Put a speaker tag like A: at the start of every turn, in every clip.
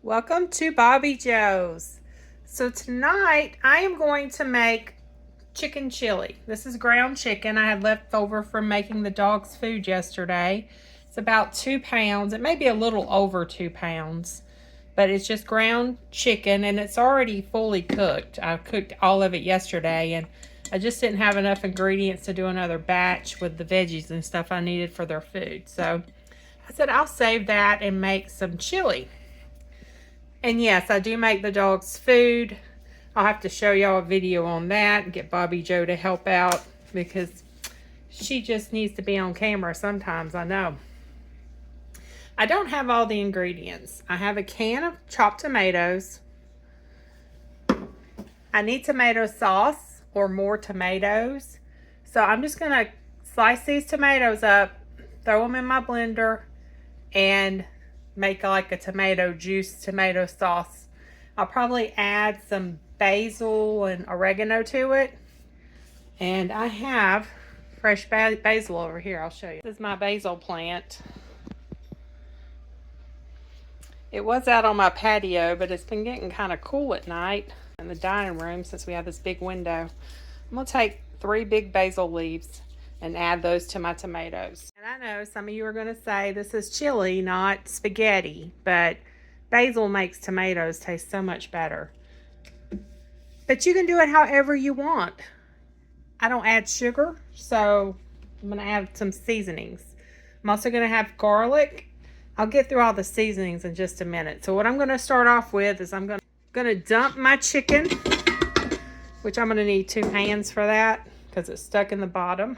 A: Welcome to Bobby Joe's. So tonight I am going to make chicken chili. This is ground chicken I had left over from making the dog's food yesterday. It's about 2 pounds. It may be a little over 2 pounds, but it's just ground chicken and it's already fully cooked. I cooked all of it yesterday and I just didn't have enough ingredients to do another batch with the veggies and stuff I needed for their food. So I said I'll save that and make some chili. And yes, I do make the dog's food. I'll have to show y'all a video on that and get Bobby Joe to help out because she just needs to be on camera sometimes, I know. I don't have all the ingredients. I have a can of chopped tomatoes. I need tomato sauce or more tomatoes. So I'm just going to slice these tomatoes up, throw them in my blender, and make like a tomato juice, tomato sauce. I'll probably add some basil and oregano to it. And I have fresh basil over here. I'll show you. This is my basil plant. It was out on my patio, but it's been getting kind of cool at night in the dining room since we have this big window. I'm going to take 3 big basil leaves and add those to my tomatoes. And I know some of you are going to say this is chili, not spaghetti, but basil makes tomatoes taste so much better. But you can do it however you want. I don't add sugar, so I'm going to add some seasonings. I'm also going to have garlic. I'll get through all the seasonings in just a minute. So what I'm going to start off with is I'm going to dump my chicken, which I'm going to need 2 hands for that because it's stuck in the bottom.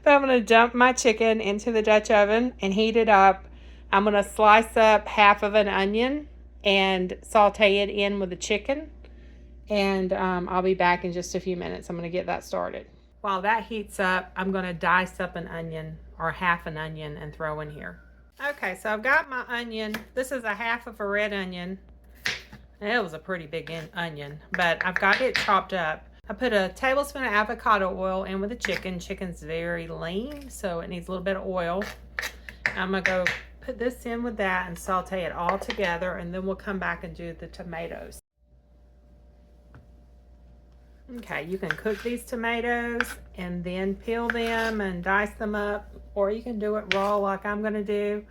A: But I'm going to dump my chicken into the Dutch oven and heat it up. I'm going to slice up half of an onion and saute it in with the chicken. And I'll be back in just a few minutes. I'm going to get that started. While that heats up, I'm going to dice up an onion or half an onion and throw in here. Okay, so I've got my onion. This is a half of a red onion. It was a pretty big onion, but I've got it chopped up. I put a tablespoon of avocado oil in with the chicken. Chicken's very lean, so it needs a little bit of oil. I'm going to go put this in with that and saute it all together, and then we'll come back and do the tomatoes. Okay, you can cook these tomatoes and then peel them and dice them up, or you can do it raw like I'm going to do.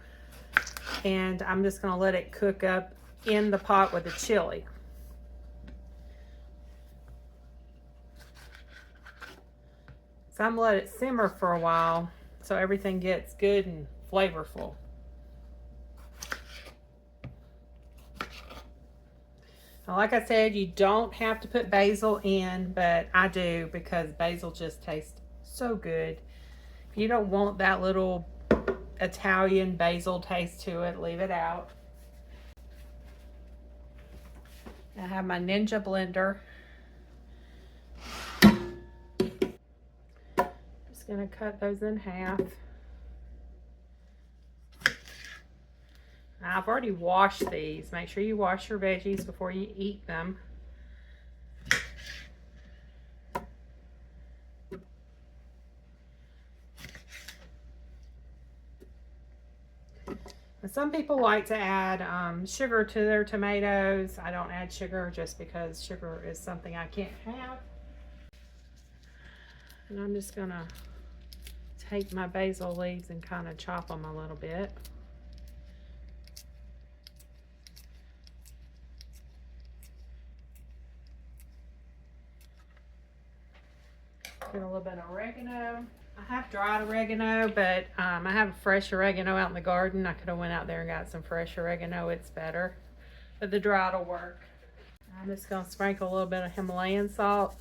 A: And I'm just going to let it cook up in the pot with the chili. So I'm going to let it simmer for a while so everything gets good and flavorful. Now, like I said, you don't have to put basil in, but I do because basil just tastes so good. If you don't want that little Italian basil taste to it, leave it out. I have my Ninja blender. Just gonna cut those in half. I've already washed these. Make sure you wash your veggies before you eat them. Some people like to add sugar to their tomatoes. I don't add sugar just because sugar is something I can't have. And I'm just gonna take my basil leaves and kind of chop them a little bit. Get a little bit of oregano. I have dried oregano, but I have fresh oregano out in the garden. I could have went out there and got some fresh oregano. It's better, but the dried will work. I'm just going to sprinkle a little bit of Himalayan salt.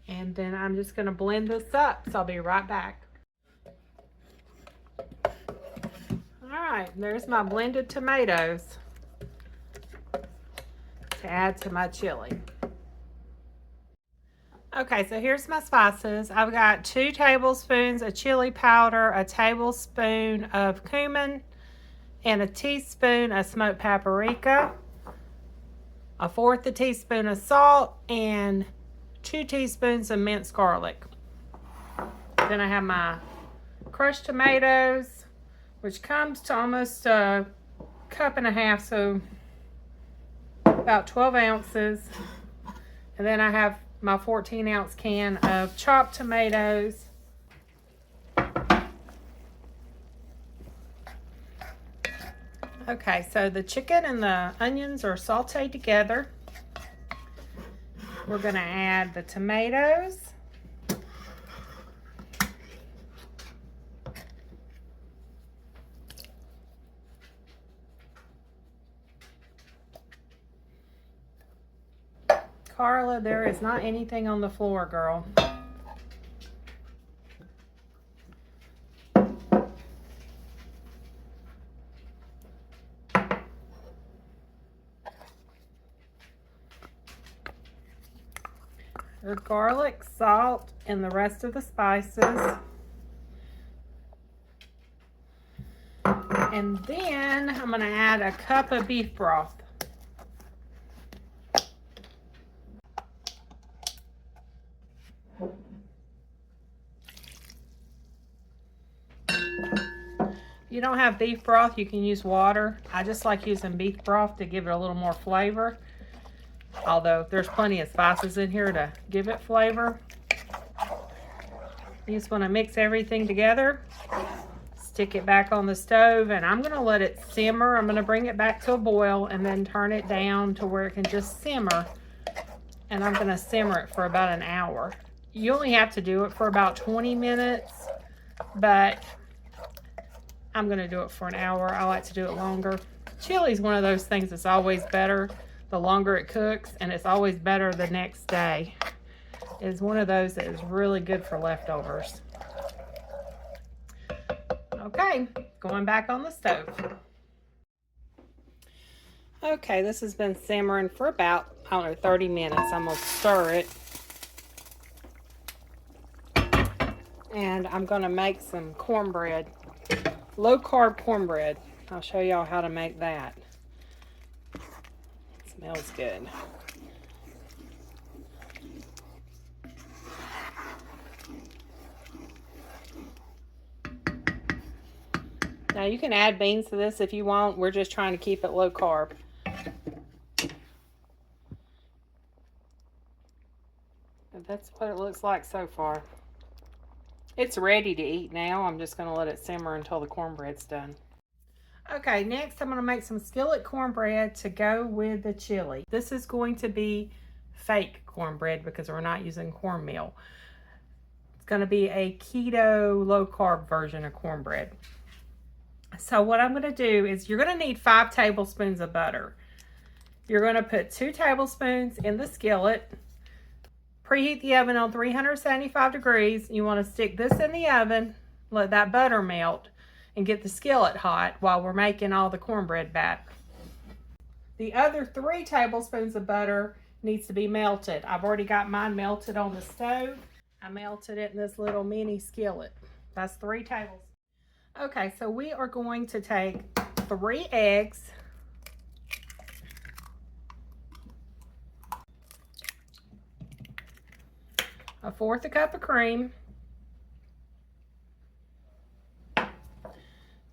A: And then I'm just going to blend this up, so I'll be right back. All right, there's my blended tomatoes to add to my chili. Okay, so here's my spices. I've got 2 tablespoons of chili powder, a tablespoon of cumin, and a teaspoon of smoked paprika, 1/4 teaspoon of salt, and 2 teaspoons of minced garlic. Then I have my crushed tomatoes, which comes to almost a cup and a half, so about 12 ounces. And then I have my 14-ounce can of chopped tomatoes. Okay, so the chicken and the onions are sauteed together. We're gonna add the tomatoes. Carla, there is not anything on the floor, girl. Your garlic, salt, and the rest of the spices. And then I'm going to add a cup of beef broth. If you don't have beef broth, you can use water. I just like using beef broth to give it a little more flavor. Although there's plenty of spices in here to give it flavor. You just want to mix everything together. Stick it back on the stove, and I'm going to let it simmer. I'm going to bring it back to a boil and then turn it down to where it can just simmer. And I'm going to simmer it for about an hour. You only have to do it for about 20 minutes, but I'm going to do it for an hour. I like to do it longer. Chili is one of those things that's always better the longer it cooks, and it's always better the next day. It's one of those that is really good for leftovers. Okay, going back on the stove. Okay, this has been simmering for about, I don't know, 30 minutes. I'm going to stir it. And I'm going to make some cornbread. Low carb cornbread. I'll show y'all how to make that. Smells good. Now you can add beans to this if you want. We're just trying to keep it low carb. But that's what it looks like so far. It's ready to eat now. I'm just going to let it simmer until the cornbread's done. Okay, next I'm going to make some skillet cornbread to go with the chili. This is going to be fake cornbread because we're not using cornmeal. It's going to be a keto low carb version of cornbread. So what I'm going to do is you're going to need 5 tablespoons of butter. You're going to put 2 tablespoons in the skillet. Preheat the oven on 375 degrees. You want to stick this in the oven, let that butter melt, and get the skillet hot while we're making all the cornbread batter. The other 3 tablespoons of butter needs to be melted. I've already got mine melted on the stove. I melted it in this little mini skillet. That's 3 tablespoons. Okay, so we are going to take 3 eggs. A 1/4 cup of cream.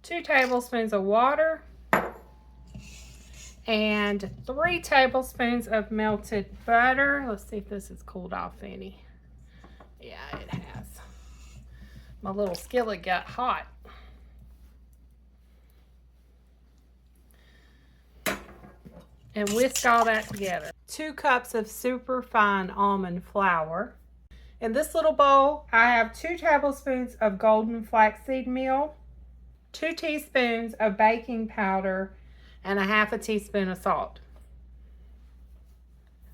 A: 2 tablespoons of water. And 3 tablespoons of melted butter. Let's see if this has cooled off any. Yeah, it has. My little skillet got hot. And whisk all that together. 2 cups of super fine almond flour. In this little bowl, I have 2 tablespoons of golden flaxseed meal, 2 teaspoons of baking powder, and 1/2 teaspoon of salt.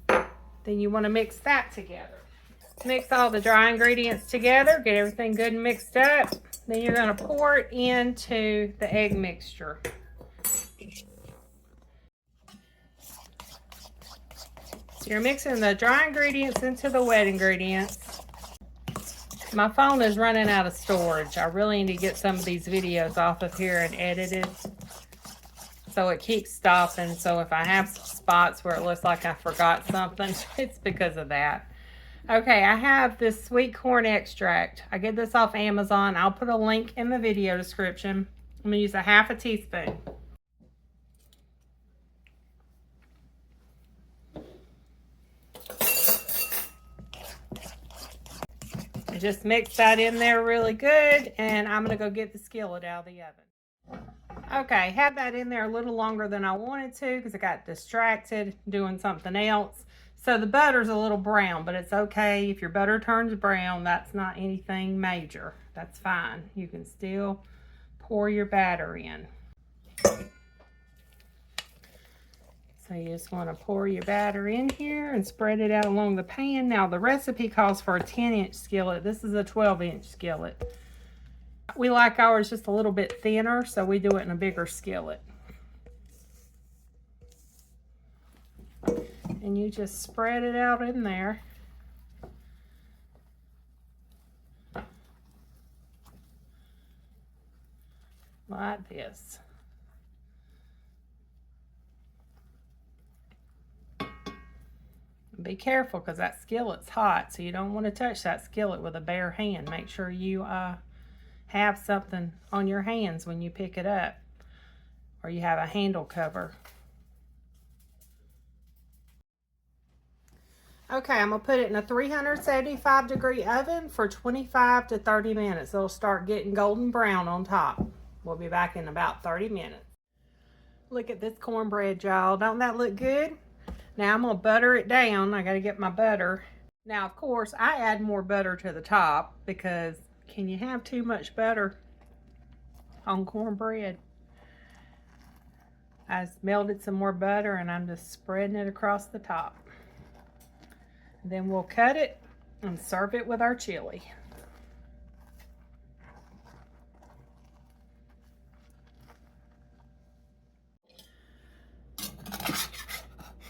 A: Then you want to mix that together. Mix all the dry ingredients together, get everything good and mixed up. Then you're going to pour it into the egg mixture. So you're mixing the dry ingredients into the wet ingredients. My phone is running out of storage. I really need to get some of these videos off of here and edited. So it keeps stopping. So if I have spots where it looks like I forgot something, it's because of that. Okay, I have this sweet corn extract. I get this off Amazon. I'll put a link in the video description. I'm going to use a half a teaspoon. Just mix that in there really good, and I'm going to go get the skillet out of the oven. Okay, had that in there a little longer than I wanted to because I got distracted doing something else. So the butter's a little brown, but it's okay. If your butter turns brown, that's not anything major. That's fine. You can still pour your batter in. So you just want to pour your batter in here and spread it out along the pan. Now the recipe calls for a 10-inch skillet. This is a 12-inch skillet. We like ours just a little bit thinner, so we do it in a bigger skillet. And you just spread it out in there. Like this. Be careful because that skillet's hot, so you don't want to touch that skillet with a bare hand. Make sure you have something on your hands when you pick it up, or you have a handle cover. Okay, I'm going to put it in a 375 degree oven for 25 to 30 minutes. It'll start getting golden brown on top. We'll be back in about 30 minutes. Look at this cornbread, y'all. Don't that look good? Now I'm going to butter it down. I got to get my butter. Now, of course, I add more butter to the top because can you have too much butter on cornbread? I just melted some more butter and I'm just spreading it across the top. Then we'll cut it and serve it with our chili.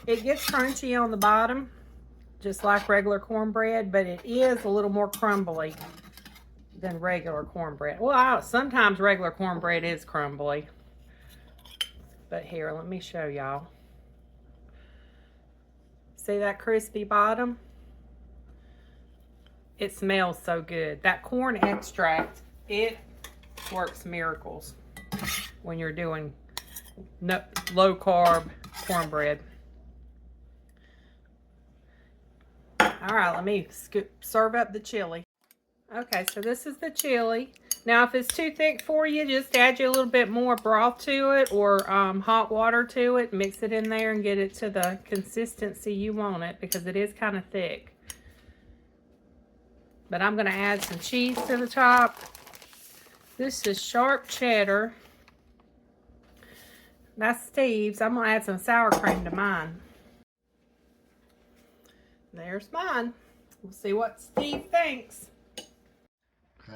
A: It gets crunchy on the bottom, just like regular cornbread, but it is a little more crumbly than regular cornbread. Well, sometimes regular cornbread is crumbly. But here, let me show y'all. See that crispy bottom? It smells so good. That corn extract, it works miracles when you're doing low carb cornbread. All right, let me serve up the chili. Okay, so this is the chili. Now, if it's too thick for you, just add you a little bit more broth to it or hot water to it. Mix it in there and get it to the consistency you want it because it is kind of thick. But I'm going to add some cheese to the top. This is sharp cheddar. That's Steve's. I'm going to add some sour cream to mine. There's mine. We'll see what Steve thinks.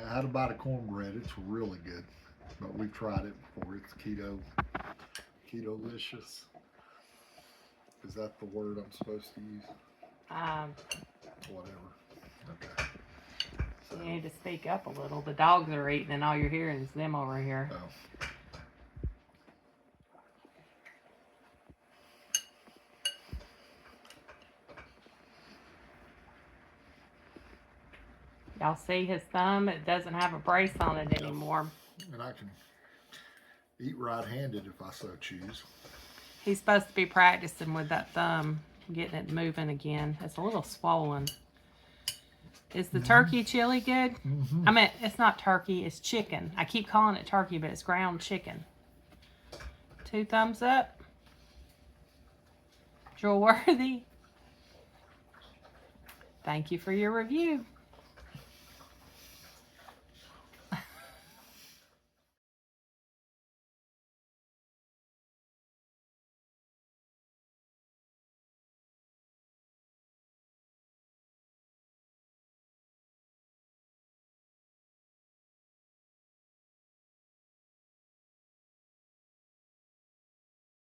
B: How to buy the cornbread? It's really good, but we've tried it before. It's keto-licious. Is that the word I'm supposed to use? Whatever. Okay. So,
A: you need to speak up a little. The dogs are eating and all you're hearing is them over here.
B: Oh.
A: Y'all see his thumb? It doesn't have a brace on it anymore.
B: And I can eat right-handed if I so choose.
A: He's supposed to be practicing with that thumb, getting it moving again. It's a little swollen. Is the turkey chili good? I mean, it's not turkey, it's chicken. I keep calling it turkey, but it's ground chicken. 2 thumbs up. Jewel worthy. Thank you for your review.